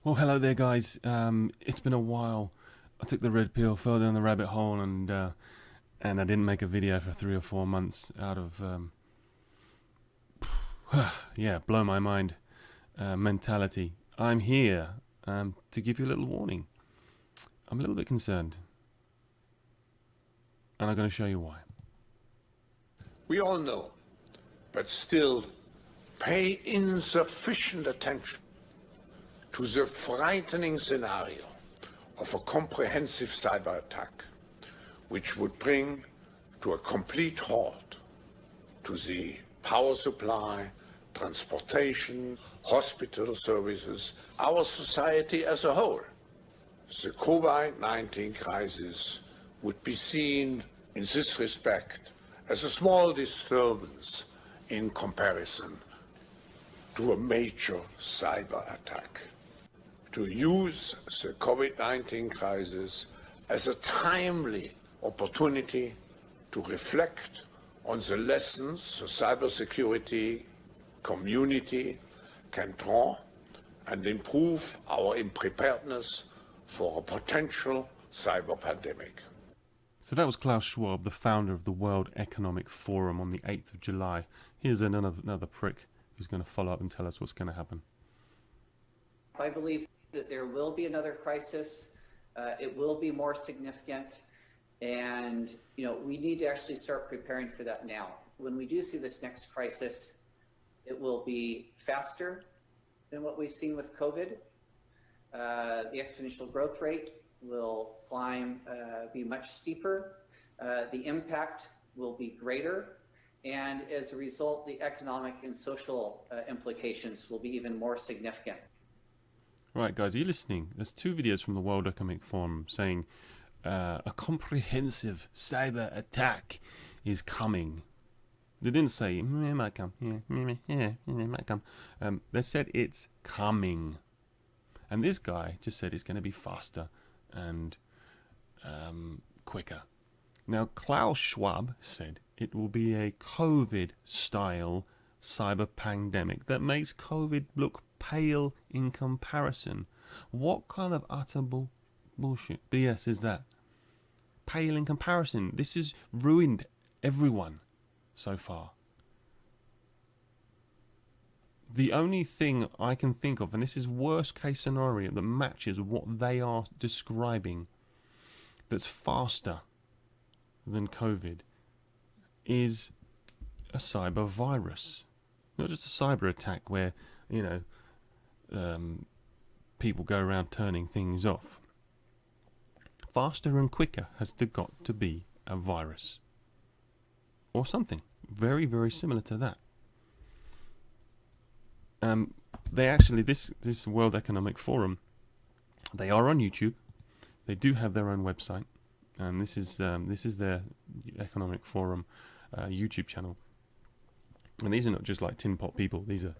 Well, hello there, guys. It's been a while. I took the red pill, fell down the rabbit hole, and I didn't make a video for 3 or 4 months out of yeah, blow my mind mentality. I'm here to give you a little warning. I'm a little bit concerned, and I'm going to show you why. We all know, but still pay insufficient attention to the frightening scenario of a comprehensive cyber attack, which would bring to a complete halt to the power supply, transportation, hospital services, our society as a whole. The COVID-19 crisis would be seen in this respect as a small disturbance in comparison to a major cyber attack. To use the COVID-19 crisis as a timely opportunity to reflect on the lessons the cybersecurity community can draw and improve our preparedness for a potential cyber pandemic. So that was Klaus Schwab, the founder of the World Economic Forum, on the 8th of July. Here's another prick who's going to follow up and tell us what's going to happen. I believe that there will be another crisis. It will be more significant. And, we need to actually start preparing for that now. When we do see this next crisis, it will be faster than what we've seen with COVID. The exponential growth rate will climb, be much steeper. The impact will be greater. And as a result, the economic and social implications will be even more significant. Right, guys, are you listening? There's 2 videos from the World Economic Forum saying a comprehensive cyber attack is coming. They didn't say, it might come. Yeah, it might come. They said it's coming. And this guy just said it's going to be faster and quicker. Now, Klaus Schwab said it will be a COVID-style cyber pandemic that makes COVID look pale in comparison. What kind of utter bullshit BS is that? Pale in comparison. This has ruined everyone so far. The only thing I can think of, and this is worst case scenario that matches what they are describing, that's faster than COVID, is a cyber virus. Not just a cyber attack where, people go around turning things off. Faster and quicker has got to be a virus. Or something very, very similar to that. They actually, this World Economic Forum, they are on YouTube. They do have their own website, and this is their Economic Forum YouTube channel. And these are not just like tin pot people. These are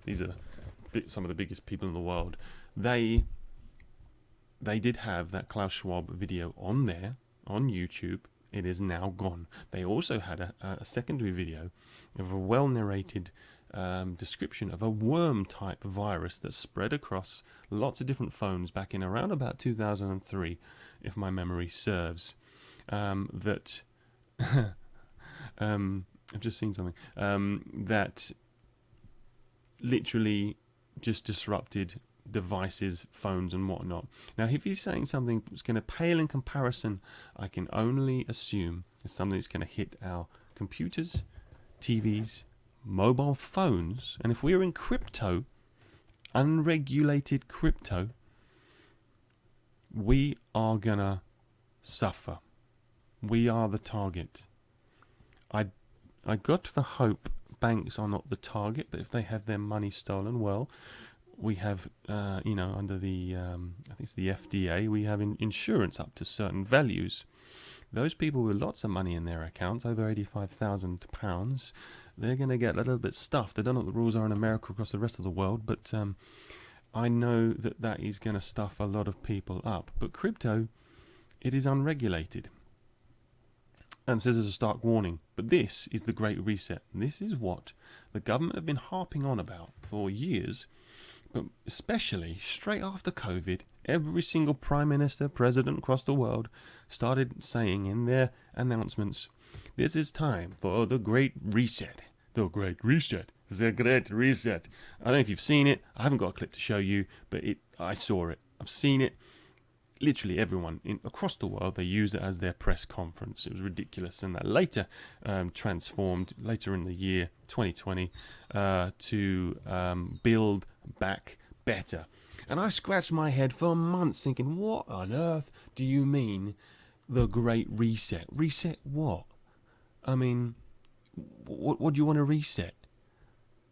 some of the biggest people in the world. They did have that Klaus Schwab video on there on YouTube. It is now gone. They also had a secondary video of a well-narrated description of a worm-type virus that spread across lots of different phones back in around about 2003, if my memory serves. That I've just seen something that literally just disrupted devices, phones and whatnot. Now, if he's saying something that's going to pale in comparison, I can only assume it's something that's going to hit our computers, TVs, mobile phones, and if we're in crypto, unregulated crypto, we are going to suffer. We are the target. I got the hope banks are not the target, but if they have their money stolen, well, we have, under the, I think it's the FDA, we have insurance up to certain values. Those people with lots of money in their accounts, over £85,000, they're going to get a little bit stuffed. I don't know what the rules are in America across the rest of the world, but I know that is going to stuff a lot of people up. But crypto, it is unregulated. And says as a stark warning, but this is the Great Reset. This is what the government have been harping on about for years, but especially straight after COVID, every single prime minister, president across the world started saying in their announcements, this is time for the Great Reset. The Great Reset. The Great Reset. I don't know if you've seen it. I haven't got a clip to show you, but I saw it. I've seen it. Literally everyone across the world, they use it as their press conference. It was ridiculous, and that later transformed later in the year 2020 to build back better. And I scratched my head for months thinking, what on earth do you mean the Great Reset? Reset what? I mean, what do you want to reset?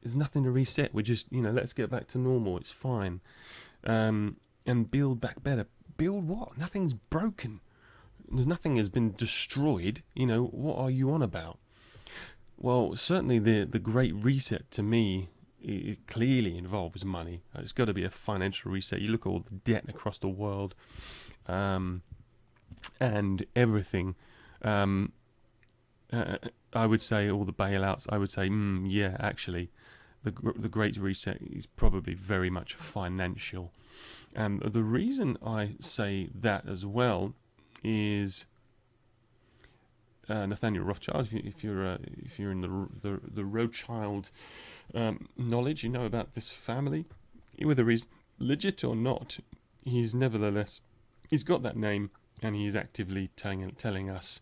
There's nothing to reset. We're just, let's get back to normal. It's fine. And build back better. Build what? Nothing's broken. Nothing has been destroyed. What are you on about? Well, certainly the Great Reset to me, it clearly involves money. It's got to be a financial reset. You look at all the debt across the world, and everything. I would say all the bailouts. I would say, yeah, actually, the Great Reset is probably very much financial. And the reason I say that as well is Nathaniel Rothschild. If you're in the Rothschild knowledge, you know about this family. Whether he's legit or not, he's got that name, and he is actively telling us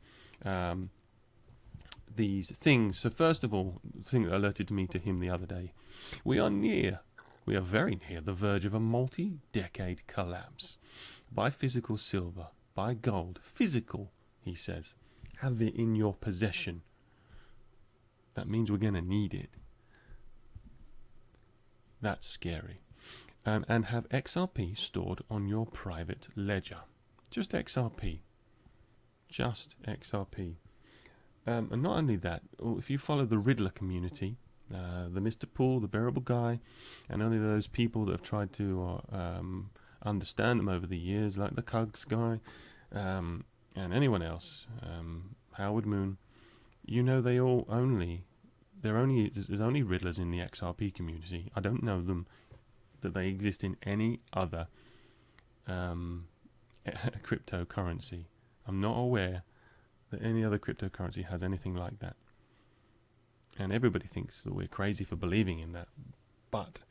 these things. So first of all, the thing that alerted me to him the other day, we are very near the verge of a multi-decade collapse. Buy physical silver, buy gold. Physical, he says. Have it in your possession. That means we're going to need it. That's scary. And have XRP stored on your private ledger. Just XRP. Just XRP. And not only that, if you follow the Riddler community, the Mr. Pool, the Bearable Guy, and only those people that have tried to understand them over the years, like the Cugs guy, and anyone else, Howard Moon, there's only Riddlers in the XRP community. I don't know that they exist in any other cryptocurrency. I'm not aware that any other cryptocurrency has anything like that. And everybody thinks that we're crazy for believing in that. But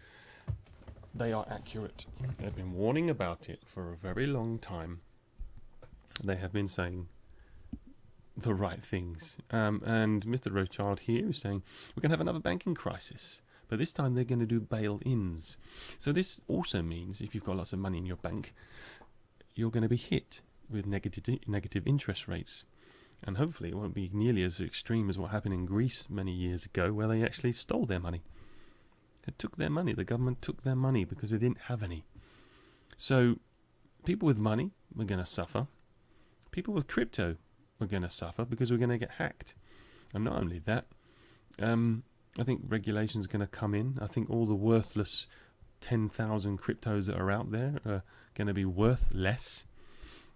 they are accurate. They've been warning about it for a very long time. They have been saying the right things. And Mr. Rothschild here is saying we're going to have another banking crisis. But this time they're going to do bail-ins. So this also means if you've got lots of money in your bank, you're going to be hit with negative interest rates. And hopefully it won't be nearly as extreme as what happened in Greece many years ago, where they actually stole their money. They took their money. The government took their money because they didn't have any. So people with money were going to suffer. People with crypto were going to suffer because we're going to get hacked. And not only that, I think regulation's going to come in. I think all the worthless 10,000 cryptos that are out there are going to be worth less.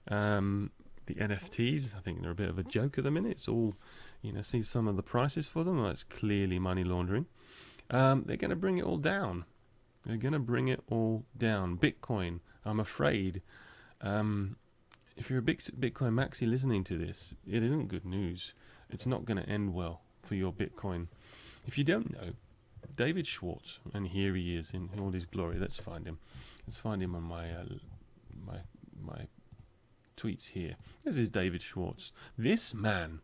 The NFTs, I think they're a bit of a joke at the minute. It's all, see some of the prices for them. Well, it's clearly money laundering. They're going to bring it all down. Bitcoin, I'm afraid. If you're a big Bitcoin maxi listening to this, it isn't good news. It's not going to end well for your Bitcoin. If you don't know, David Schwartz, and here he is in all his glory. Let's find him. Let's find him on my tweets here. This is David Schwartz. This man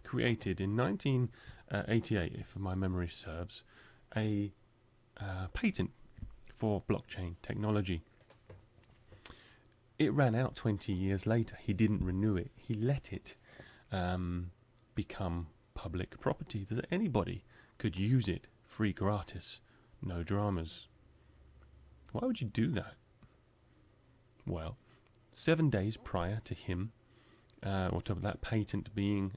created in 1988, if my memory serves, a patent for blockchain technology. It ran out 20 years later. He didn't renew it. He let it become public property that anybody could use it free, gratis, no dramas. Why would you do that? Well, 7 days prior to him, or to that patent being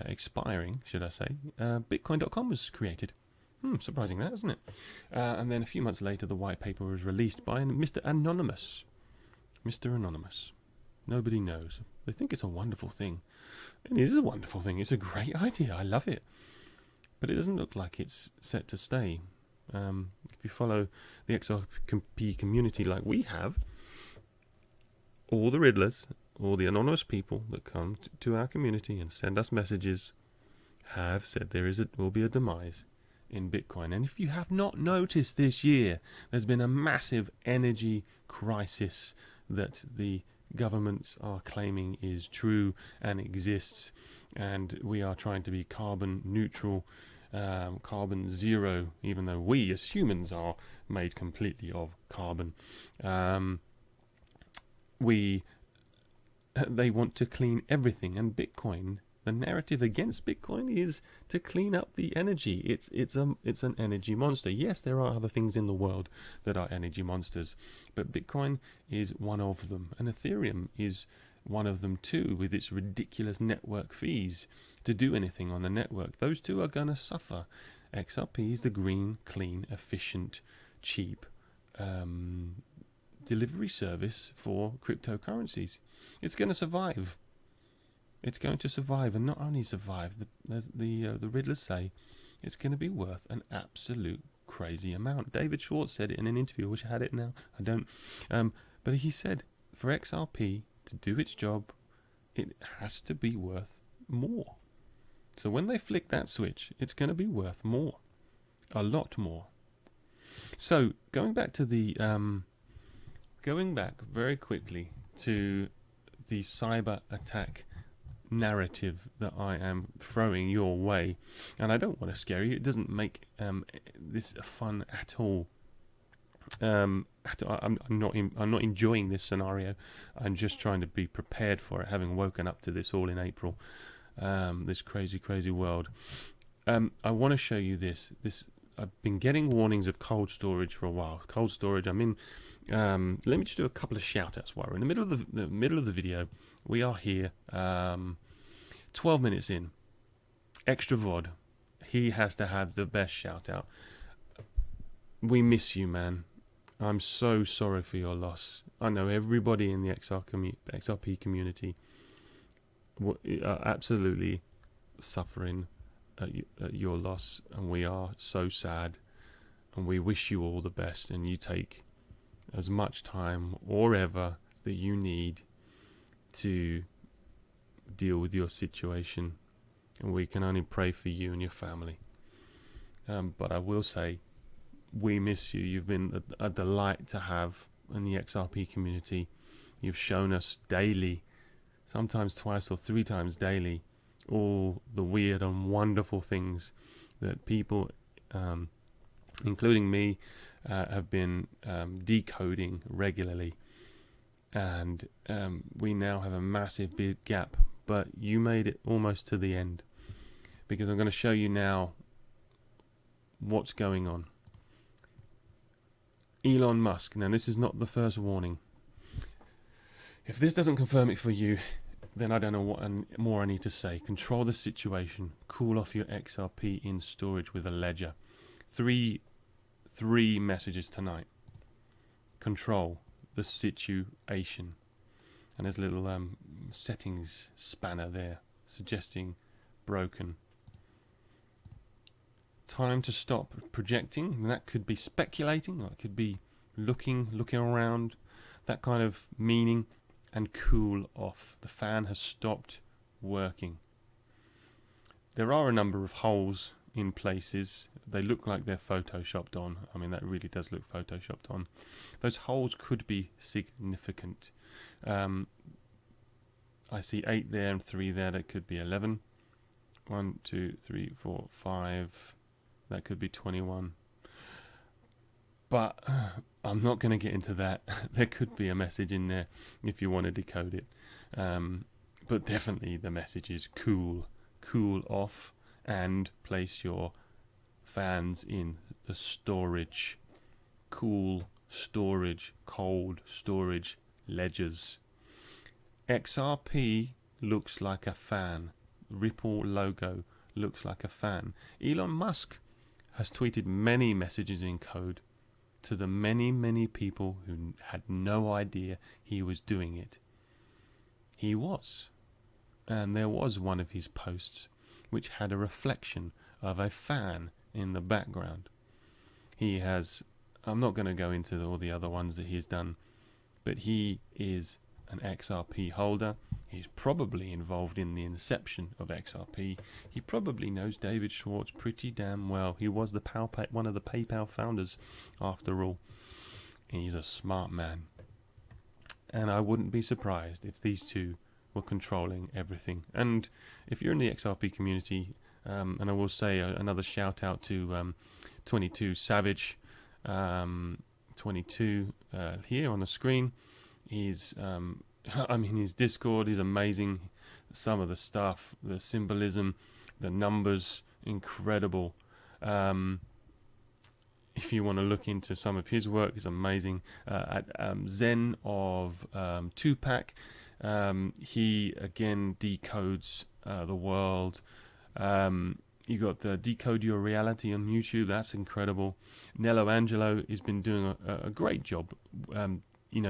expiring, should I say, Bitcoin.com was created. Surprising that, isn't it? And then a few months later, the white paper was released by Mr. Anonymous. Mr. Anonymous. Nobody knows. They think it's a wonderful thing. It is a wonderful thing. It's a great idea. I love it. But it doesn't look like it's set to stay. If you follow the XRP community like we have, all the riddlers, all the anonymous people that come to our community and send us messages have said will be a demise in Bitcoin. And if you have not noticed this year, there's been a massive energy crisis that the governments are claiming is true and exists, and we are trying to be carbon neutral, carbon zero, even though we as humans are made completely of carbon. They want to clean everything, and Bitcoin, the narrative against Bitcoin is to clean up the energy. It's an energy monster. Yes, there are other things in the world that are energy monsters, but Bitcoin is one of them, and Ethereum is one of them too, with its ridiculous network fees to do anything on the network. Those two are going to suffer. XRP is the green, clean, efficient, cheap delivery service for cryptocurrencies. It's going to survive. It's going to survive, and not only survive, the riddlers say it's going to be worth an absolute crazy amount. David Schwartz said it in an interview. I wish I had it now. I don't. But he said for XRP to do its job, it has to be worth more. So when they flick that switch, it's going to be worth more, a lot more. So going back very quickly to the cyber attack narrative that I am throwing your way, and I don't want to scare you. It doesn't make this fun at all. I'm not enjoying this scenario. I'm just trying to be prepared for it, having woken up to this all in April. This crazy world. I want to show you this. I've been getting warnings of cold storage for a while. Cold storage. I'm in. Let me just do a couple of shout outs while we're in the middle of the video. We are here. 12 minutes in. Extra VOD. He has to have the best shout out. We miss you, man. I'm so sorry for your loss. I know everybody in the XRP community are absolutely suffering at your loss, and we are so sad, and we wish you all the best, and you take as much time or ever that you need to deal with your situation, and we can only pray for you and your family. But I will say, we miss you. You've been a delight to have in the XRP community. You've shown us daily, sometimes twice or three times daily, all the weird and wonderful things that people, including me, have been decoding regularly. And we now have a massive big gap, but you made it almost to the end, because I'm going to show you now what's going on. Elon Musk. Now, this is not the first warning. If this doesn't confirm it for you, then I don't know what more I need to say. Control the situation. Cool off your XRP in storage with a ledger. Three messages tonight. Control the situation. And there's a little settings spanner there suggesting broken. Time to stop projecting. And that could be speculating, or it could be looking around, that kind of meaning. And cool off. The fan has stopped working. There are a number of holes in places. They look like they're photoshopped on. I mean, that really does look photoshopped on. Those holes could be significant. I see 8 there and 3 there. That could be 11. 1, 2, 3, 4, 5. That could be 21. But I'm not going to get into that. There could be a message in there if you want to decode it. But definitely the message is cool off, and place your fans in the storage. Cool storage, cold storage ledgers. XRP looks like a fan. Ripple logo looks like a fan. Elon Musk has tweeted many messages in code to the many people who had no idea he was doing it. He was. And there was one of his posts which had a reflection of a fan in the background. He has, I'm not going to go into all the other ones that he's done, but he is an XRP holder. He's probably involved in the inception of XRP. He probably knows David Schwartz pretty damn well. He was one of the PayPal founders, after all. He's a smart man. And I wouldn't be surprised if these two were controlling everything. And if you're in the XRP community, and I will say another shout out to 22 Savage, 22 here on the screen. He's his Discord is amazing. Some of the stuff, the symbolism, the numbers, incredible. If you want to look into some of his work, it's amazing. At Zen of Tupac, he again decodes the world. You got Decode Your Reality on YouTube. That's incredible. Nello Angelo has been doing a great job.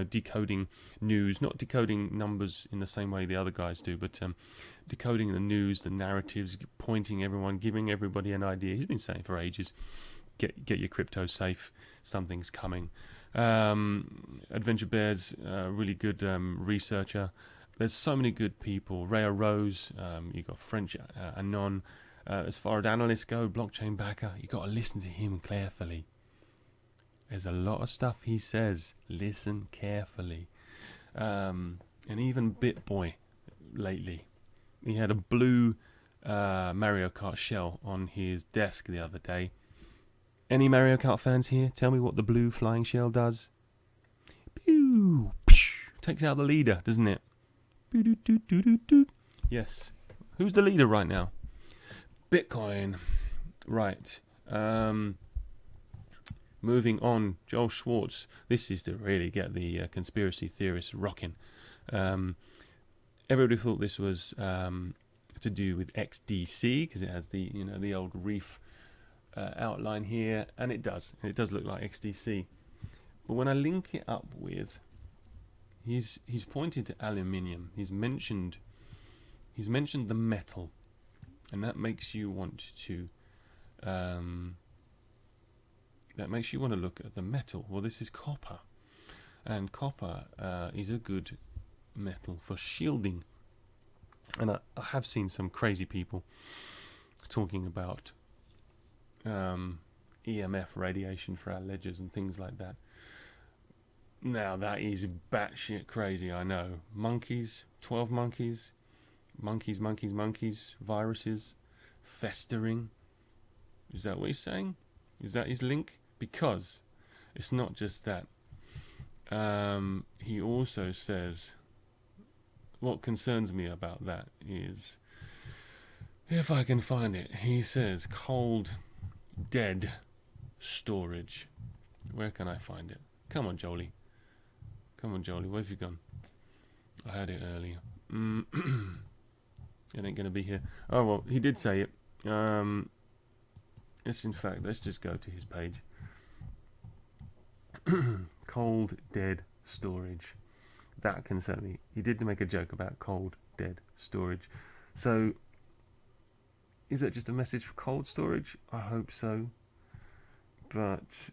Decoding news, not decoding numbers in the same way the other guys do, but decoding the news, the narratives, pointing everyone, giving everybody an idea. He's been saying for ages, get your crypto safe, something's coming. Adventure Bear's really good researcher. There's so many good people. Rhea Rose, you got French Anon. As far as analysts go, Blockchain Backer, you got to listen to him carefully. There's a lot of stuff he says. Listen carefully. And even BitBoy lately. He had a blue Mario Kart shell on his desk the other day. Any Mario Kart fans here? Tell me what the blue flying shell does. Pew! Takes out the leader, doesn't it? Yes. Who's the leader right now? Bitcoin. Right. Moving on, Joel Schwartz. This is to really get the conspiracy theorists rocking. Everybody thought this was to do with XDC because it has the old reef outline here, and it does. It does look like XDC. But when I link it up with, he's pointed to aluminium. He's mentioned the metal, and that makes you want to. That makes you want to look at the metal. Well, this is copper. And copper is a good metal for shielding. And I have seen some crazy people talking about EMF radiation for our ledgers and things like that. Now, that is batshit crazy, I know. Monkeys, 12 monkeys, viruses, festering. Is that what he's saying? Is that his link? Because it's not just that. He also says, what concerns me about that is, if I can find it, he says cold, dead storage. Where can I find it? Come on, Jolie. Where have you gone? I had it earlier. It ain't going to be here. Oh, well, he did say it. Let's just go to his page. Cold, dead storage. That concerned me. He did make a joke about cold, dead storage. So, is that just a message for cold storage? I hope so. But,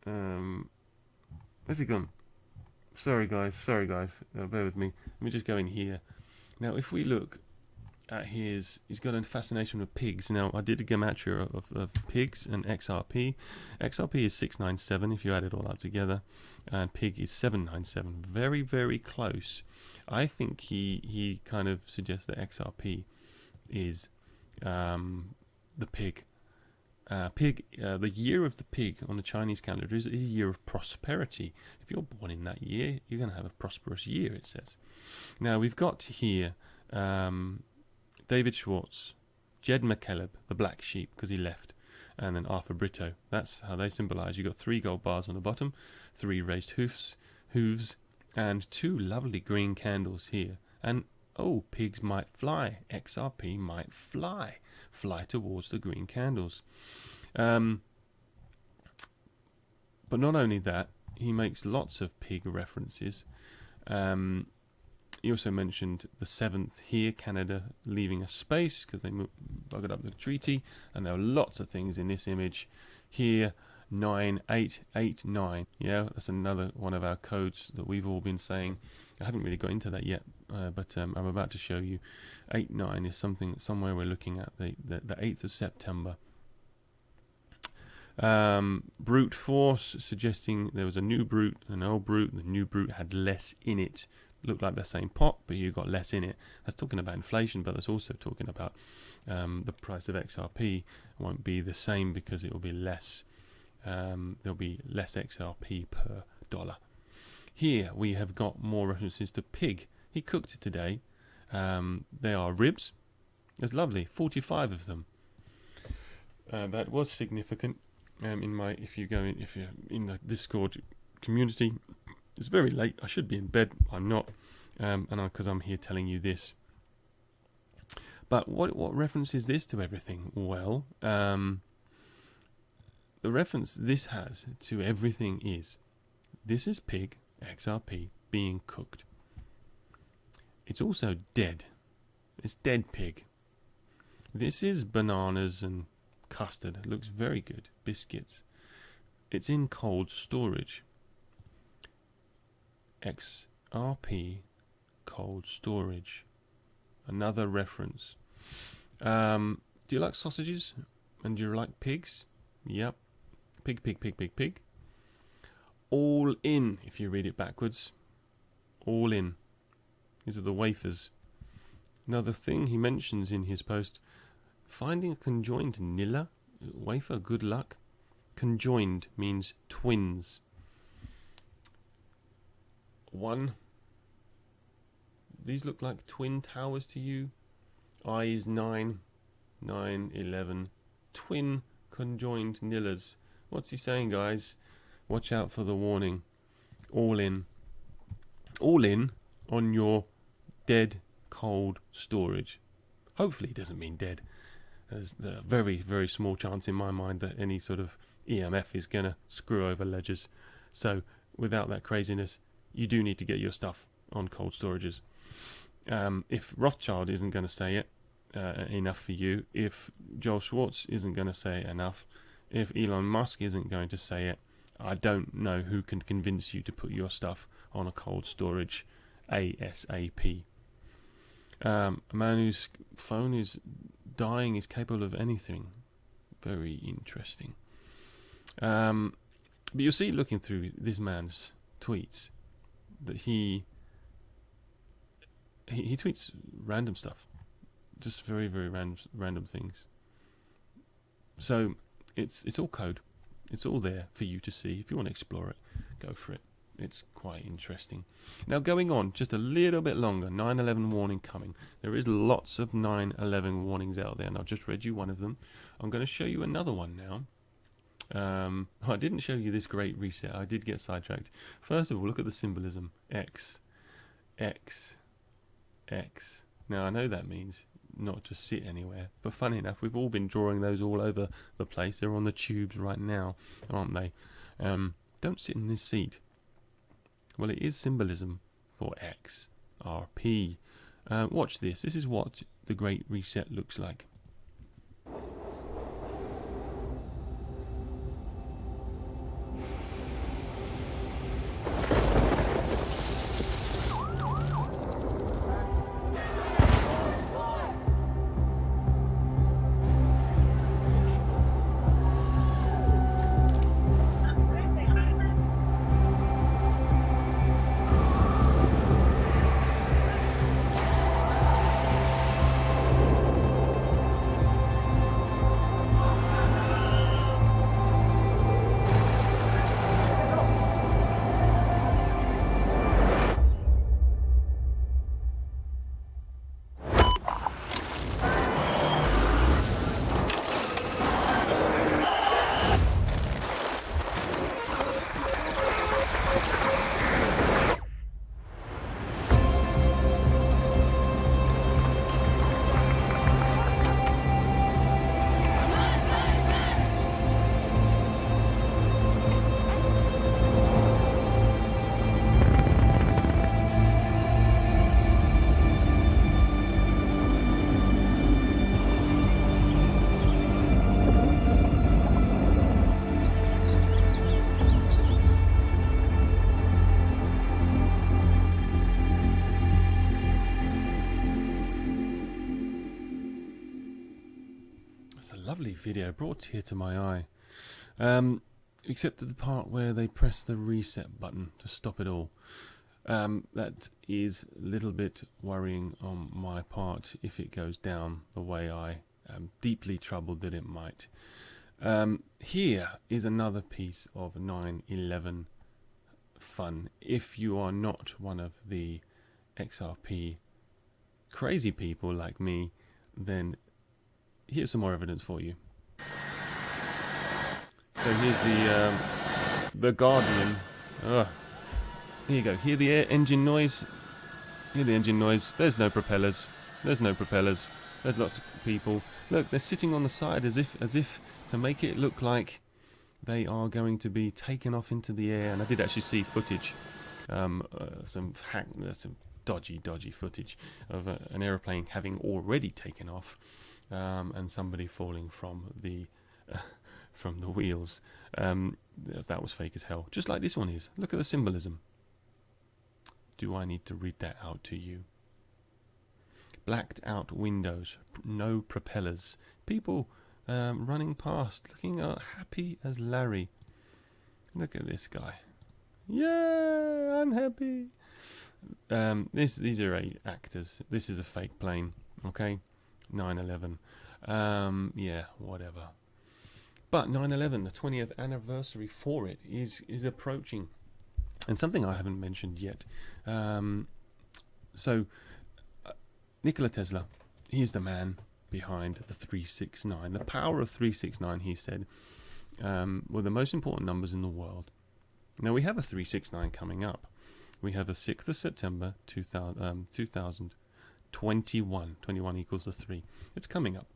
where's he gone? Sorry guys. Bear with me. Let me just go in here. Now, if we look at he's got a fascination with pigs. Now, I did a gematria of pigs and XRP. XRP is 697 if you add it all up together, and pig is 797. Very, very close. I think he kind of suggests that XRP is the pig. The year of the pig on the Chinese calendar is a year of prosperity. If you're born in that year, you're going to have a prosperous year, it says. Now, we've got here David Schwartz, Jed McKeleb, the black sheep, because he left, and then Arthur Brito. That's how they symbolize. You've got 3 gold bars on the bottom, 3 raised hooves, and 2 lovely green candles here. And, oh, pigs might fly. XRP might fly towards the green candles. But not only that, he makes lots of pig references. He also mentioned the 7th here, Canada leaving a space because they buggered up the treaty, and there are lots of things in this image here. 9889. Yeah, that's another one of our codes that we've all been saying. I haven't really got into that yet, but I'm about to show you. 89 is somewhere we're looking at, the 8th of September. Brute force, suggesting there was a new brute, an old brute. The new brute had less in it. Looked like the same pot, but you got less in it. That's talking about inflation, but that's also talking about the price of XRP won't be the same because it will be less. There'll be less XRP per dollar. Here we have got more references to pig. He cooked it today. They are ribs. It's lovely, 45 of them. That was significant. If you're in the Discord community, it's very late. I should be in bed. I'm not, because I'm here telling you this. But what reference is this to everything? Well, the reference this has to everything is, this is pig, XRP, being cooked. It's also dead. It's dead pig. This is bananas and custard. It looks very good. Biscuits. It's in cold storage. XRP cold storage. Another reference. Do you like sausages? And do you like pigs? Yep. Pig, pig, pig, pig, pig. All in, if you read it backwards. All in. These are the wafers. Another thing he mentions in his post, finding a conjoined nilla wafer, good luck. Conjoined means twins. One. These look like twin towers to you. I is 9, 9, 11. Twin conjoined nillas. What's he saying, guys? Watch out for the warning. All in. All in on your dead cold storage. Hopefully it doesn't mean dead. There's a very, very small chance in my mind that any sort of EMF is going to screw over ledgers. So without that craziness, you do need to get your stuff on cold storages. If Rothschild isn't going to say it enough for you, if Joel Schwartz isn't going to say it enough, if Elon Musk isn't going to say it, I don't know who can convince you to put your stuff on a cold storage ASAP. A man whose phone is dying is capable of anything. Very interesting. But you'll see, looking through this man's tweets, that he tweets random stuff, just very, very random things. So it's all code. It's all there for you to see. If you want to explore it, go for it. It's quite interesting. Now, going on just a little bit longer, 9/11 warning coming. There is lots of 9/11 warnings out there, and I've just read you one of them. I'm going to show you another one now. I didn't show you this great reset. I did get sidetracked. First of all, look at the symbolism. X, X, X. Now, I know that means not to sit anywhere, but funny enough, we've all been drawing those all over the place. They're on the tubes right now, aren't they? Don't sit in this seat. Well, it is symbolism for XRP. Watch this. This is what the Great Reset looks like. lovely video, brought tear to my eye. Except at the part where they press the reset button to stop it all. That is a little bit worrying on my part if it goes down the way I am deeply troubled that it might. Here is another piece of 9/11 fun. If you are not one of the XRP crazy people like me, then here's some more evidence for you. So here's the Guardian. Here you go. Hear the engine noise? Hear the engine noise. There's no propellers. There's no propellers. There's lots of people. Look, they're sitting on the side as if to make it look like they are going to be taken off into the air. And I did actually see footage, some dodgy footage of an aeroplane having already taken off, and somebody falling from the wheels. That was fake as hell. Just like this one is. Look at the symbolism. Do I need to read that out to you? Blacked out windows, no propellers. People running past, looking happy as Larry. Look at this guy. Yeah, I'm happy. These are actors. This is a fake plane. Okay, 9/11. Yeah, whatever. But 9/11, the 20th anniversary for it is approaching, and something I haven't mentioned yet. So Nikola Tesla, he is the man behind the 369. The power of 369, he said, were the most important numbers in the world. Now we have a 369 coming up. We have the 6th of September 2021. 21 equals the 3. It's coming up.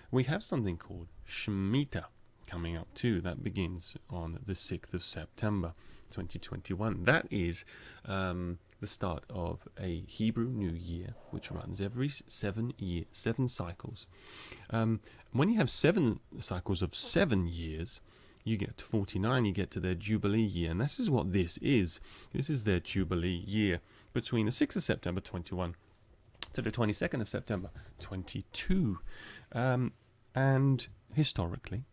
We have something called Shemitah coming up too. That begins on the 6th of September 2021. That is the start of a Hebrew New Year, which runs every 7 cycles. When you have 7 cycles of 7 years, you get to 49, you get to their Jubilee year. And this is what this is. This is their Jubilee year between the 6th of September 21 to the 22nd of September 22. And historically,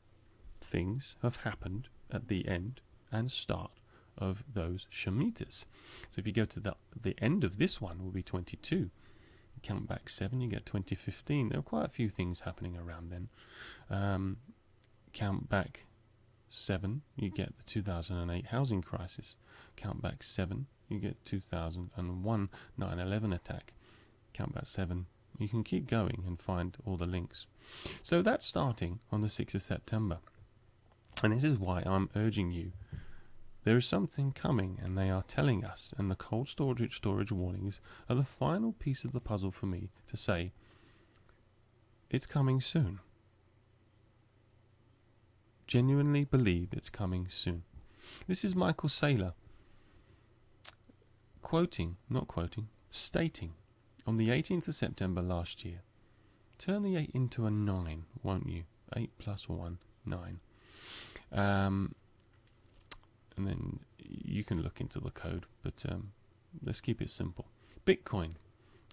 things have happened at the end and start of those Shemitahs. So if you go to the end of this one, will be 22. You count back 7, you get 2015. There are quite a few things happening around then. Count back 7, you get the 2008 housing crisis. Count back 7, you get 2001 9/11 attack. Count back 7. You can keep going and find all the links. So that's starting on the 6th of September. And this is why I'm urging you. There is something coming, and they are telling us, and the cold storage warnings are the final piece of the puzzle for me to say, it's coming soon. Genuinely believe it's coming soon. This is Michael Saylor stating on the 18th of September last year, turn the 8 into a 9, won't you? 8 plus 1, 9. And then you can look into the code, but let's keep it simple. Bitcoin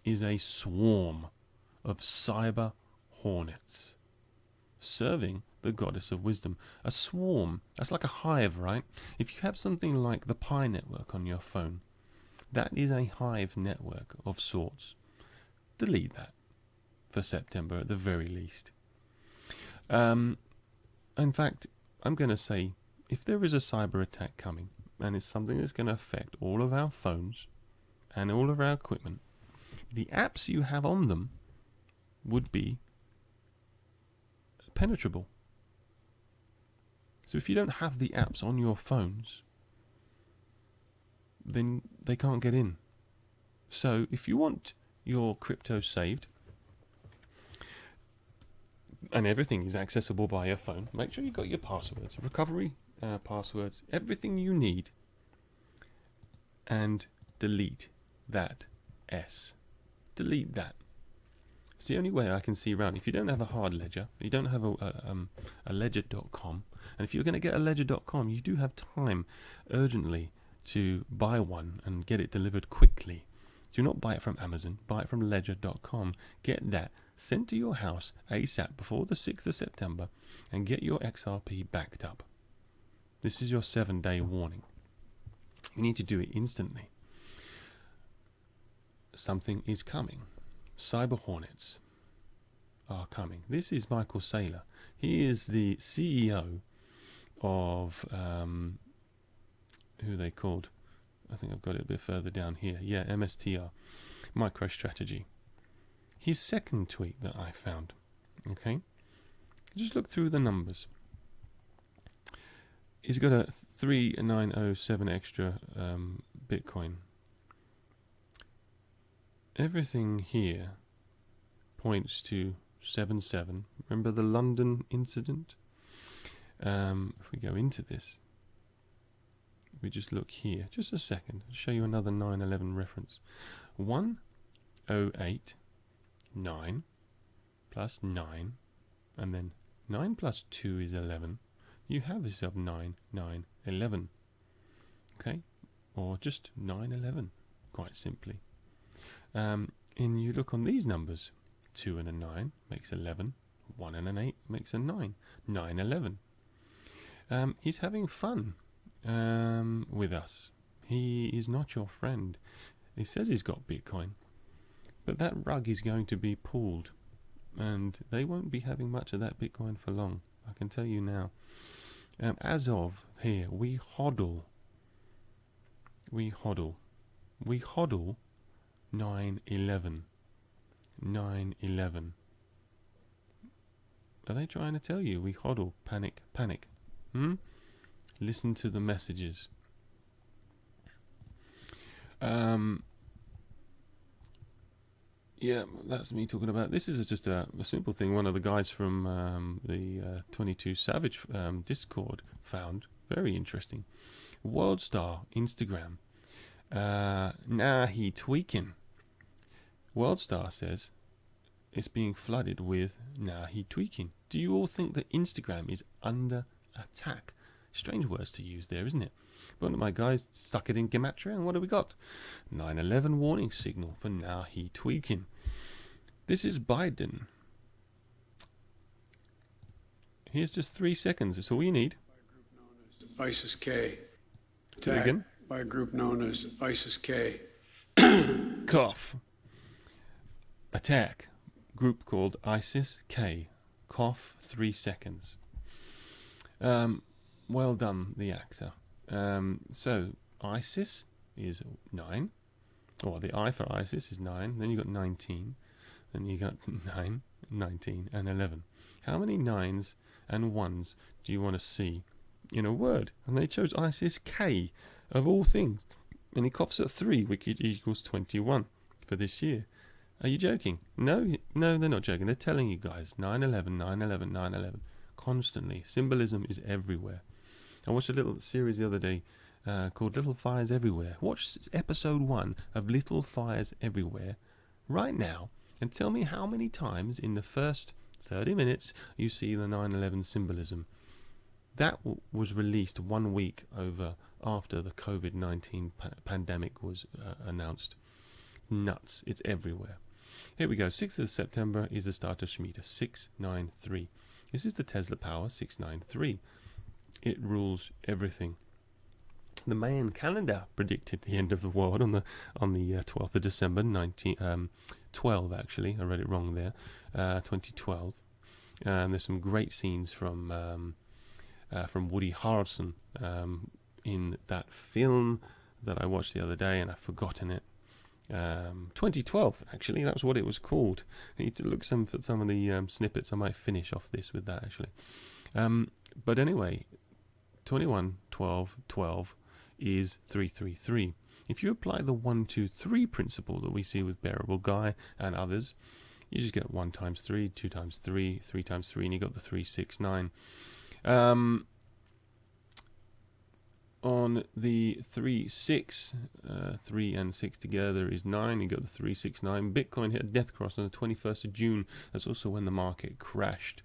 is a swarm of cyber hornets serving the goddess of wisdom. A swarm, that's like a hive, right? If you have something like the Pi network on your phone, that is a hive network of sorts. Delete that for September at the very least. In fact, I'm going to say, if there is a cyber attack coming, and it's something that's going to affect all of our phones and all of our equipment, the apps you have on them would be penetrable. So if you don't have the apps on your phones, then they can't get in. So if you want your crypto saved, and everything is accessible by your phone, make sure you've got your passwords, recovery passwords, everything you need, and delete that S. Delete that. It's the only way I can see around. If you don't have a hard ledger, you don't have a ledger.com, and if you're going to get a ledger.com, you do have time urgently to buy one and get it delivered quickly. Do not buy it from Amazon, buy it from ledger.com. Get that sent to your house ASAP before the 6th of September and get your XRP backed up. This is your 7-day warning. You need to do it instantly. Something is coming. Cyber Hornets are coming. This is Michael Saylor. He is the CEO of who are they called? I think I've got it a bit further down here. Yeah, MSTR, MicroStrategy. His second tweet that I found. Okay, just look through the numbers. He's got a 3907 extra Bitcoin. Everything here points to 7.7. Remember the London incident? If we go into this, we just look here, just a second, I'll show you another 9/11 reference. 108.9 plus 9, and then 9 plus 2 is 11. You have yourself 9,911. Okay, or just 911, quite simply. And you look on these numbers, 2 and a 9 makes 11, 1 and an 8 makes a 9, 911. He's having fun with us. He is not your friend. He says he's got Bitcoin, but that rug is going to be pulled, and they won't be having much of that Bitcoin for long. I can tell you now. As of here, we hodl 911. 911. Are they trying to tell you we hodl? Panic, panic. Listen to the messages. Yeah, that's me talking about. This is just a simple thing. One of the guys from the 22 Savage Discord found very interesting. Worldstar Instagram. Nah, he tweaking. Worldstar says it's being flooded with nah, he tweaking. Do you all think that Instagram is under attack? Strange words to use there, isn't it? But one of my guys stuck it in Gematria, and what do we got? 9/11 warning signal for now he tweaking. This is Biden. Here's just 3 seconds. It's all you need. ISIS-K. Say again? By a group known as ISIS-K. Cough. Attack. Group called ISIS-K. Cough 3 seconds. Well done, the actor. So, ISIS is 9. Or the I for ISIS is 9. Then you got 19. Then you got 9, 19, and 11. How many 9s and 1s do you want to see in a word? And they chose ISIS-K, of all things. And he coughs at 3, which equals 21 for this year. Are you joking? No, they're not joking. They're telling you guys 9/11, 9/11, 9/11. Constantly. Symbolism is everywhere. I watched a little series the other day called Little Fires Everywhere. Watch episode 1 of Little Fires Everywhere right now and tell me how many times in the first 30 minutes you see the 9/11 symbolism. That was released 1 week after the COVID-19 pandemic was announced. Nuts. It's everywhere. Here we go. 6th of September is the start of Shemitah. 693. This is the Tesla power 693. It rules everything. The Mayan calendar predicted the end of the world on the 12th of December 1912. Actually, I read it wrong there. 2012. There's some great scenes from Woody Harrelson in that film that I watched the other day, and I've forgotten it. 2012, actually, that was what it was called. I need to look for some of the snippets. I might finish off this with that, actually. But anyway, 21, 12, 12 is 333. If you apply the 1, 2, 3 principle that we see with Bearable Guy and others, you just get 1 times 3, 2 times 3, 3 times 3, and you got the 369. On the 3, 6, 3 and 6 together is 9. You got the 369. Bitcoin hit a death cross on the 21st of June. That's also when the market crashed.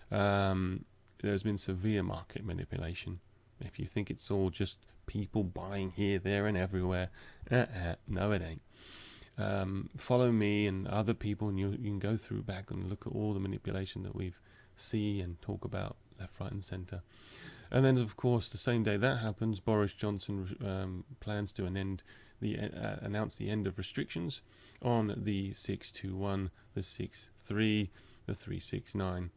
There's been severe market manipulation. If you think it's all just people buying here, there, and everywhere, no, it ain't. follow me and other people, and you can go through back and look at all the manipulation that we've see and talk about left, right, and centre. And then, of course, the same day that happens, Boris Johnson plans to announce the end of restrictions on the 621, the 63, the 369.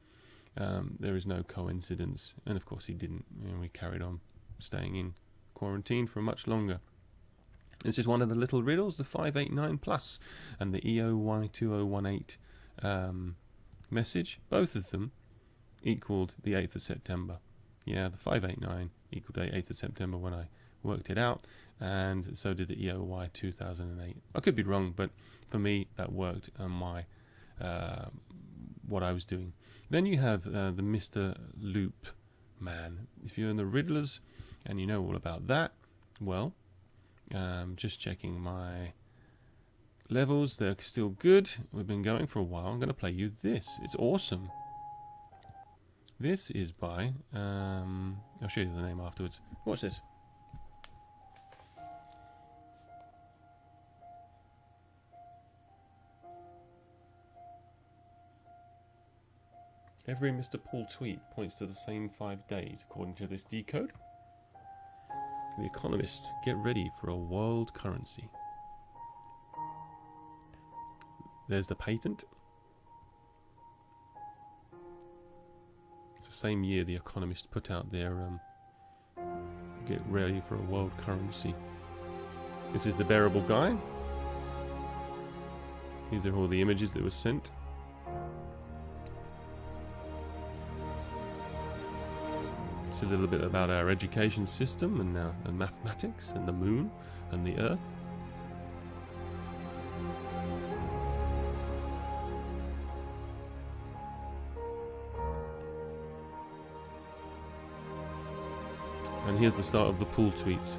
There is no coincidence, and of course he didn't. We carried on staying in quarantine for much longer. This is one of the little riddles, the 589 plus and the EOY2018 message. Both of them equaled the 8th of September. Yeah, the 589 equaled the 8th of September when I worked it out, and so did the EOY 2008. I could be wrong, but for me that worked on my what I was doing. Then you have the Mr. Loop man. If you're in the Riddlers and you know all about that, well, just checking my levels, they're still good. We've been going for a while. I'm going to play you this. It's awesome. This is by, I'll show you the name afterwards. Watch this. Every Mr. Paul tweet points to the same 5 days, according to this decode. The Economist, get ready for a world currency. There's the patent. It's the same year the Economist put out their get ready for a world currency. This is the bearable guy. These are all the images that were sent. It's a little bit about our education system and mathematics and the moon and the earth. And here's the start of the pool tweets.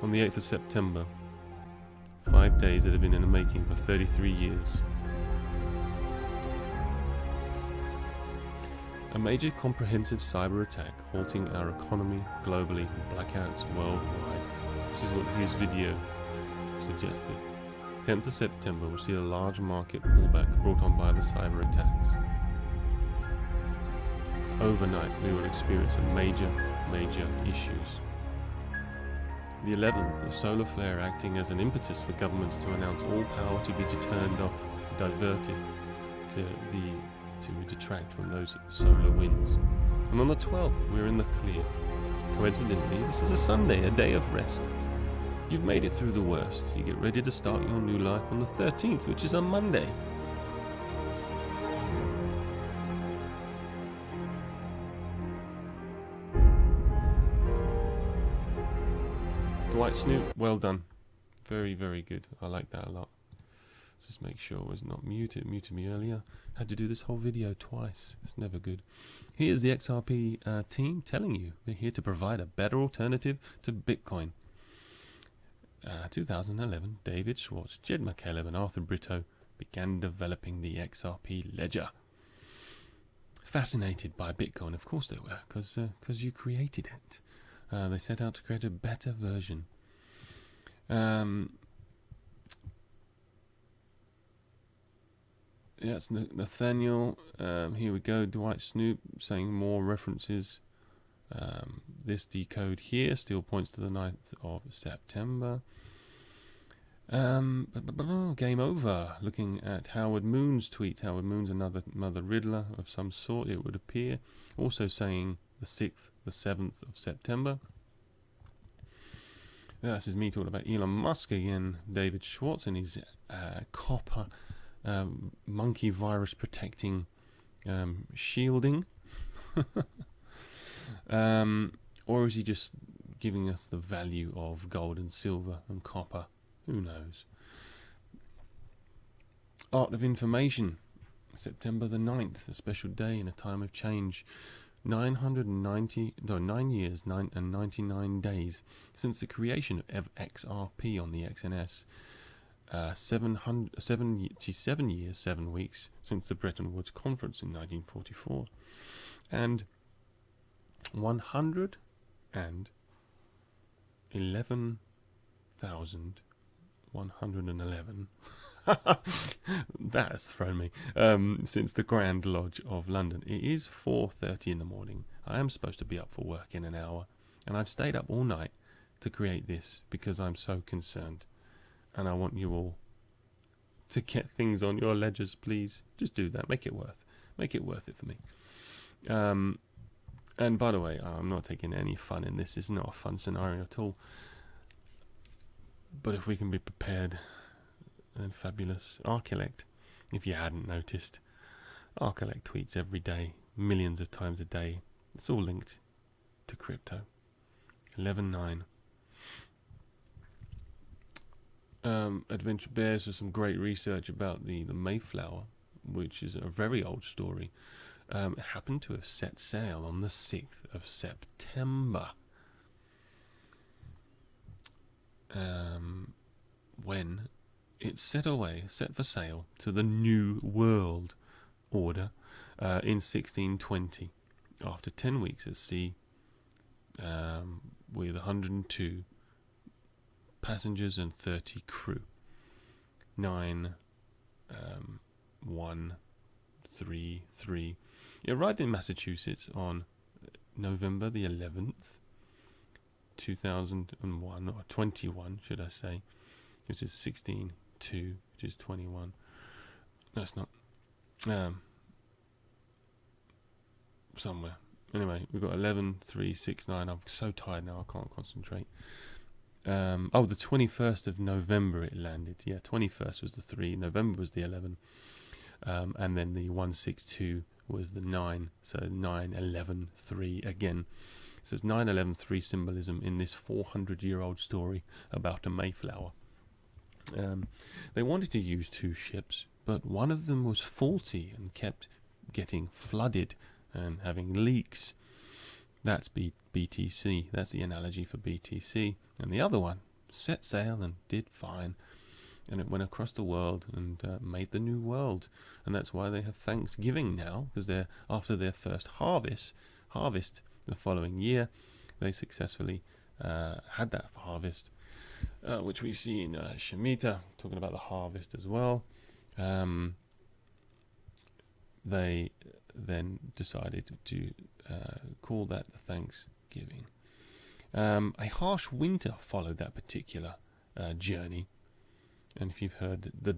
On the 8th of September, 5 days that have been in the making for 33 years. A major comprehensive cyber attack halting our economy globally, blackouts worldwide. This is what his video suggested. 10th of September will see a large market pullback brought on by the cyber attacks. Overnight we will experience major issues. The 11th, a solar flare acting as an impetus for governments to announce all power to be turned off, diverted to detract from those solar winds. And on the 12th, we're in the clear. Coincidentally, this is a Sunday, a day of rest. You've made it through the worst. You get ready to start your new life on the 13th, which is a Monday. Dwight Snoop, well done. Very, very good. I like that a lot. Just make sure it was not muted. It muted me earlier. Had to do this whole video twice. It's never good. Here's the XRP team telling you we're here to provide a better alternative to Bitcoin. 2011, David Schwartz, Jed McCaleb and Arthur Brito began developing the XRP ledger. Fascinated by Bitcoin, of course they were, because you created it. They set out to create a better version. Yeah, it's Nathaniel. Here we go. Dwight Snoop saying more references. This decode here still points to the 9th of September. Game over. Looking at Howard Moon's tweet. Howard Moon's another Riddler of some sort, it would appear. Also saying the 6th, the 7th of September. This is me talking about Elon Musk again. David Schwartz and his copper monkey virus protecting shielding. Or is he just giving us the value of gold and silver and copper? Who knows? Art of Information, September the 9th, a special day in a time of change. 9 years and 99 days since the creation of XRP on the XNS. 77 years, 7 weeks since the Bretton Woods Conference in 1944. And 111,111 That has thrown me. Since the Grand Lodge of London. It is 4:30 in the morning. I am supposed to be up for work in an hour, and I've stayed up all night to create this because I'm so concerned, and I want you all to get things on your ledgers, please. Just do that. Make it worth it for me. And by the way, I'm not taking any fun in this. It's not a fun scenario at all. But if we can be prepared and fabulous, Archilect, if you hadn't noticed, Archilect tweets every day, millions of times a day. It's all linked to crypto. 11.9. Adventure Bears with some great research about the Mayflower, which is a very old story. It happened to have set sail on the 6th of September. When it set for sail to the New World Order in 1620, after 10 weeks at sea, with 102 passengers and 30 crew. 9133. It arrived in Massachusetts on November the 11th, 2001, or 21, should I say, which is 16-2, which is 21. No, it's not. Somewhere. Anyway, we've got 11-3-6-9. I'm so tired now, I can't concentrate. The 21st of November it landed. Yeah, 21st was the 3, November was the 11. And then the 162 was the 9, so 9-11-3 again. So there's 9-11-3 symbolism in this 400-year-old story about a Mayflower. They wanted to use 2 ships, but one of them was faulty and kept getting flooded and having leaks. That's BTC. That's the analogy for BTC. And the other one set sail and did fine. And it went across the world and made the new world. And that's why they have Thanksgiving now, because they're after their first harvest the following year, they successfully had that harvest, which we see in Shemitah, talking about the harvest as well. They then decided to call that the Thanksgiving. A harsh winter followed that particular journey. And if you've heard the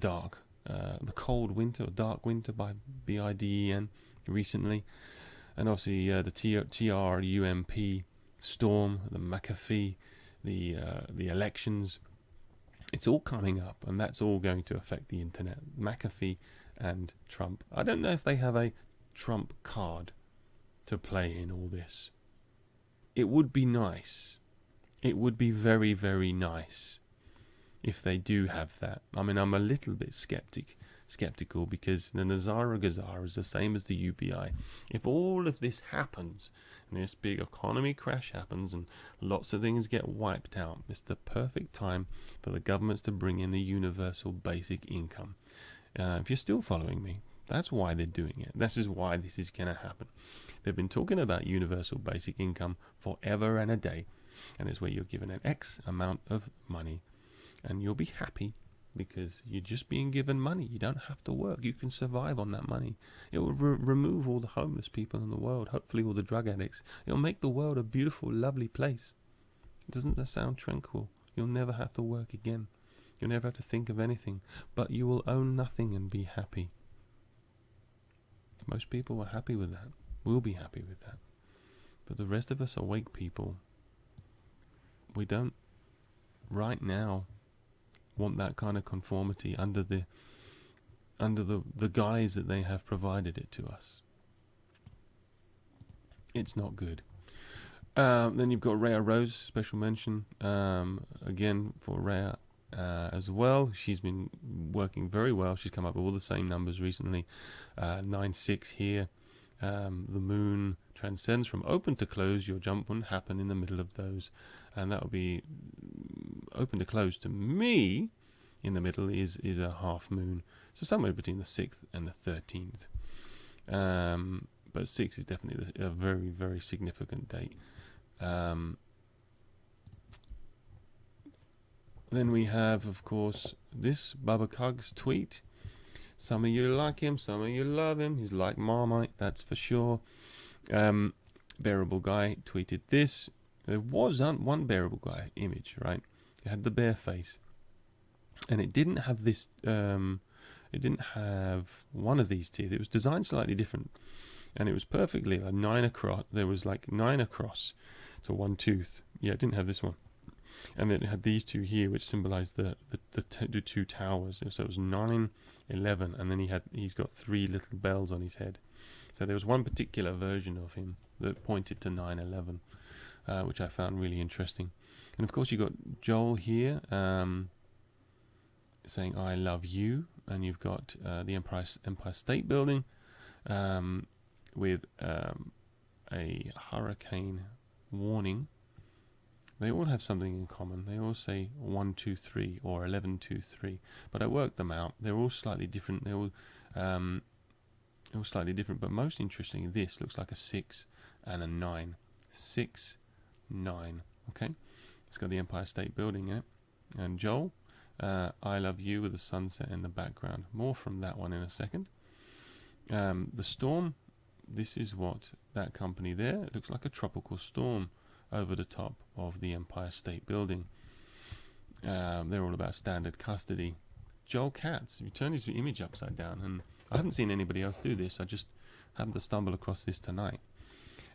cold winter or dark winter by BIDEN recently, and obviously the TRUMP storm, the McAfee, the elections, it's all coming up, and that's all going to affect the internet. McAfee and Trump. I don't know if they have a Trump card to play in all this. It would be nice. It would be very, very nice if they do have that. I mean, I'm a little bit skeptical because the Nazara Gazara is the same as the UBI. If all of this happens, and this big economy crash happens, and lots of things get wiped out, it's the perfect time for the governments to bring in the universal basic income. If you're still following me, that's why they're doing it. This is why this is going to happen. They've been talking about universal basic income forever and a day, and it's where you're given an X amount of money, and you'll be happy because you're just being given money. You don't have to work. You can survive on that money. It will remove all the homeless people in the world, hopefully all the drug addicts. It'll make the world a beautiful, lovely place. Doesn't that sound tranquil? You'll never have to work again. You'll never have to think of anything, but you will own nothing and be happy. Most people are happy with that. We'll be happy with that. But the rest of us awake people, we don't, right now, want that kind of conformity under the guise that they have provided it to us. It's not good. Then you've got Rhea Rose, special mention, again for Rhea as well. She's been working very well. She's come up with all the same numbers recently. 9-6 here. The moon transcends from open to close. Your jump wouldn't happen in the middle of those, and that would be open to close. To me, in the middle is a half moon, so somewhere between the 6th and the 13th. But 6 is definitely a very, very significant date. Then we have, of course, this Bubba Cug's tweet. Some of you like him, some of you love him. He's like Marmite, that's for sure. Bearable Guy tweeted this. There was one Bearable Guy image, right? It had the bear face, and it didn't have this. It didn't have one of these teeth. It was designed slightly different, and it was perfectly like 9 across. There was like 9 across to one tooth. Yeah, it didn't have this one, and then it had these two here, which symbolized the two towers. So it was 9, 11, and then he's got 3 little bells on his head. So there was one particular version of him that pointed to 9/11, which I found really interesting. And of course you got Joel here saying "I love you," and you've got the Empire State Building with a hurricane warning. They all have something in common. They all say 1, 2, 3 or 11, 2, 3. But I worked them out. They're all slightly different. They're all slightly different. But most interesting, this looks like a 6 and a 9. 6, 9. Okay. It's got the Empire State Building in it. And Joel, I love you with the sunset in the background. More from that one in a second. The storm. This is what that company there. It looks like a tropical storm over the top of the Empire State Building. They're all about standard custody. Joel Katz, you turn his image upside down, and I haven't seen anybody else do this. I just happened to stumble across this tonight.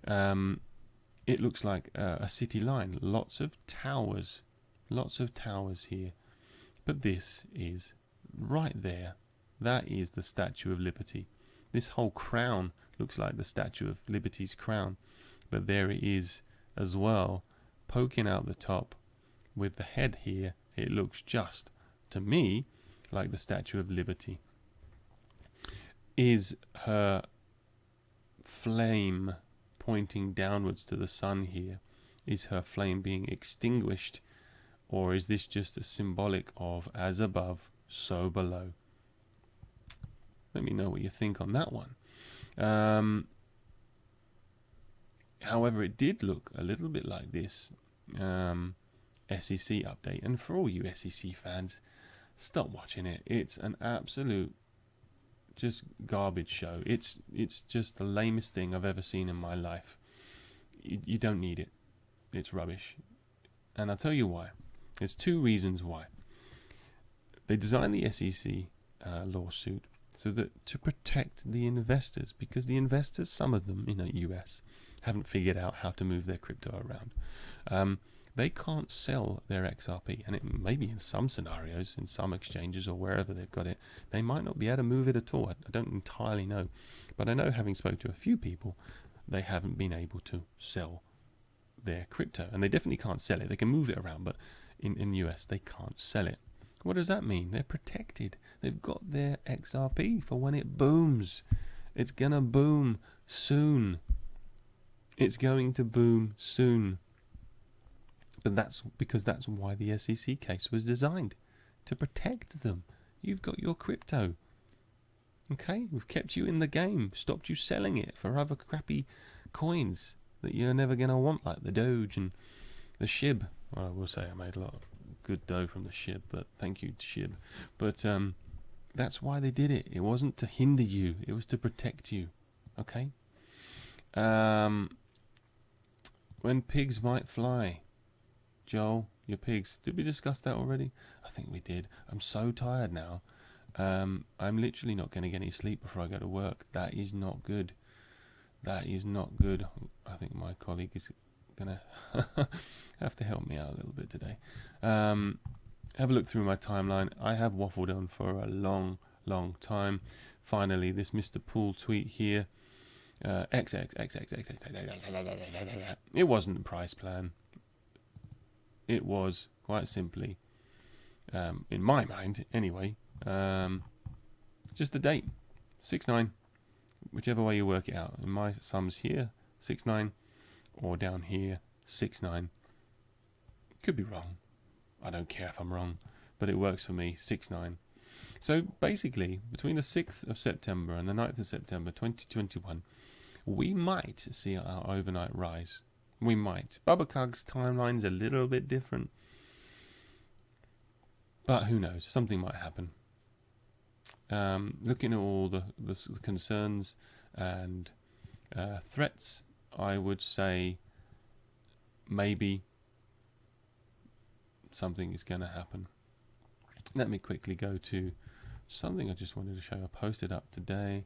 It looks like a city line. Lots of towers here. But this is right there. That is the Statue of Liberty. This whole crown looks like the Statue of Liberty's crown, but there it is as well, poking out the top with the head here. It looks just, to me, like the Statue of Liberty. Is her flame pointing downwards to the sun here? Is her flame being extinguished, or is this just a symbolic of as above, so below? Let me know what you think on that one. However, it did look a little bit like this SEC update. And for all you SEC fans, stop watching it. It's an absolute just garbage show. It's just the lamest thing I've ever seen in my life. You don't need it. It's rubbish. And I'll tell you why. There's 2 reasons why. They designed the SEC lawsuit so that to protect the investors, because the investors, some of them in the US, haven't figured out how to move their crypto around. They can't sell their XRP, and it maybe in some scenarios, in some exchanges or wherever they've got it, they might not be able to move it at all. I don't entirely know, but I know, having spoke to a few people, they haven't been able to sell their crypto, and they definitely can't sell it. They can move it around, but in the US they can't sell it. What does that mean? They're protected. They've got their XRP for when it booms. It's gonna boom soon. It's going to boom soon. But that's because that's why the SEC case was designed, to protect them. You've got your crypto. Okay? We've kept you in the game, stopped you selling it for other crappy coins that you're never going to want, like the Doge and the SHIB. Well, I will say I made a lot of good dough from the SHIB, but thank you, SHIB. But that's why they did it. It wasn't to hinder you, it was to protect you. Okay? When pigs might fly. Joel, your pigs. Did we discuss that already? I think we did. I'm so tired now. I'm literally not going to get any sleep before I go to work. That is not good. That is not good. I think my colleague is going to have to help me out a little bit today. Have a look through my timeline. I have waffled on for a long, long time. Finally, this Mr. Poole tweet here. It wasn't a price plan. It was quite simply, in my mind anyway, just a date, 6/9, whichever way you work it out. In my sums here, 6/9, or down here, 6/9. Could be wrong. I don't care if I'm wrong, but it works for me, 6/9. So basically, between the 6th of September and the 9th of September 2021, we might see our overnight rise. We might. Bubba Cug's timeline's a little bit different. But who knows? Something might happen. Looking at all the concerns and threats, I would say maybe something is going to happen. Let me quickly go to something I just wanted to show. I posted up today.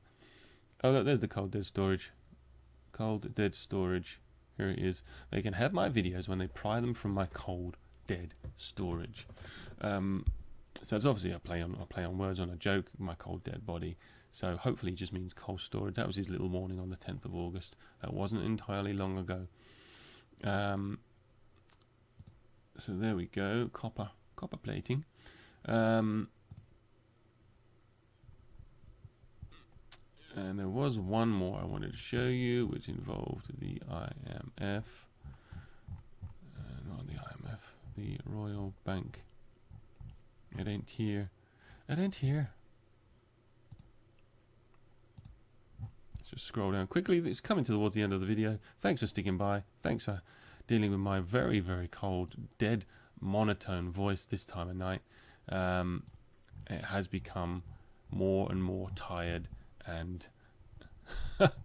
Oh, look, there's the cold dead storage. Cold dead storage. Here it is. They can have my videos when they pry them from my cold dead storage. So it's obviously I play on words, on a joke. My cold dead body. So hopefully it just means cold storage. That was his little warning on the 10th of August. That wasn't entirely long ago. So there we go. Copper plating. And there was one more I wanted to show you, which involved the IMF. Not the IMF, the Royal Bank. It ain't here. It ain't here. Let's just scroll down quickly. It's coming towards the end of the video. Thanks for sticking by. Thanks for dealing with my very, very cold, dead, monotone voice this time of night. It has become more and more tired and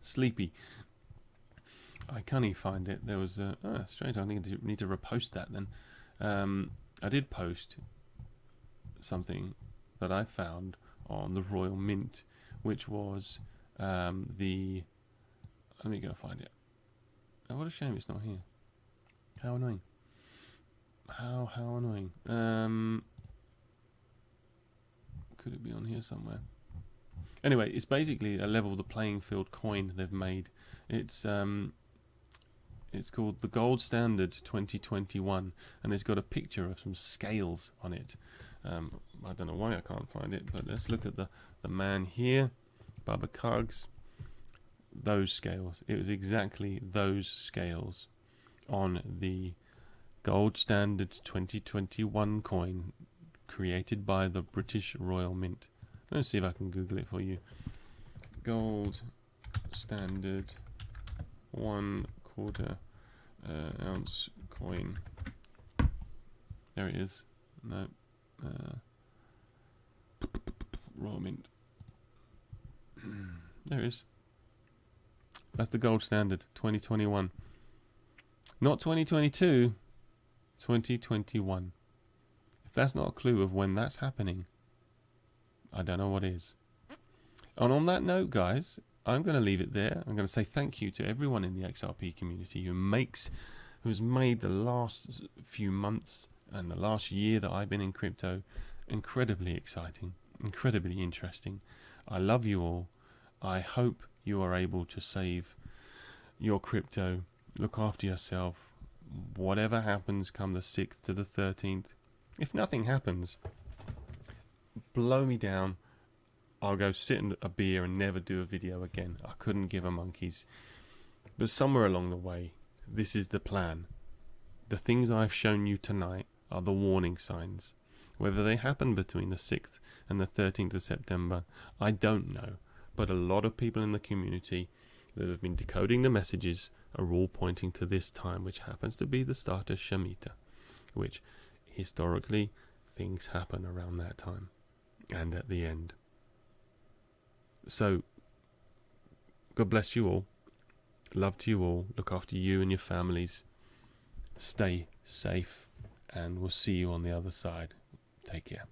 sleepy. I can't even find it. There was strange. I think I need to repost that then. I did post something that I found on the Royal Mint, which was let me go find it. Oh, what a shame it's not here. How annoying. How annoying. Could it be on here somewhere? Anyway, it's basically a level the playing field coin they've made. It's called the Gold Standard 2021, and it's got a picture of some scales on it. I don't know why I can't find it, but let's look at the man here, Baba Kargs. Those scales. It was exactly those scales on the Gold Standard 2021 coin created by the British Royal Mint. Let's see if I can Google it for you. Gold Standard 1/4 ounce coin. There it is. No. Royal Mint. There it is. That's the gold standard, 2021. Not 2022, 2021. If that's not a clue of when that's happening, I don't know what is. And on that note, guys, I'm going to leave it there. I'm going to say thank you to everyone in the XRP community who's made the last few months and the last year that I've been in crypto incredibly exciting, incredibly interesting. I love you all. I hope you are able to save your crypto, look after yourself, whatever happens come the 6th to the 13th. If nothing happens, blow me down. I'll go sit in a beer and never do a video again. I couldn't give a monkey's. But somewhere along the way, this is the plan. The things I've shown you tonight are the warning signs. Whether they happen between the 6th and the 13th of September, I don't know. But a lot of people in the community that have been decoding the messages are all pointing to this time, which happens to be the start of Shemitah, which historically things happen around that time and at the end. So, God bless you all. Love to you all. Look after you and your families. Stay safe, and we'll see you on the other side. Take care.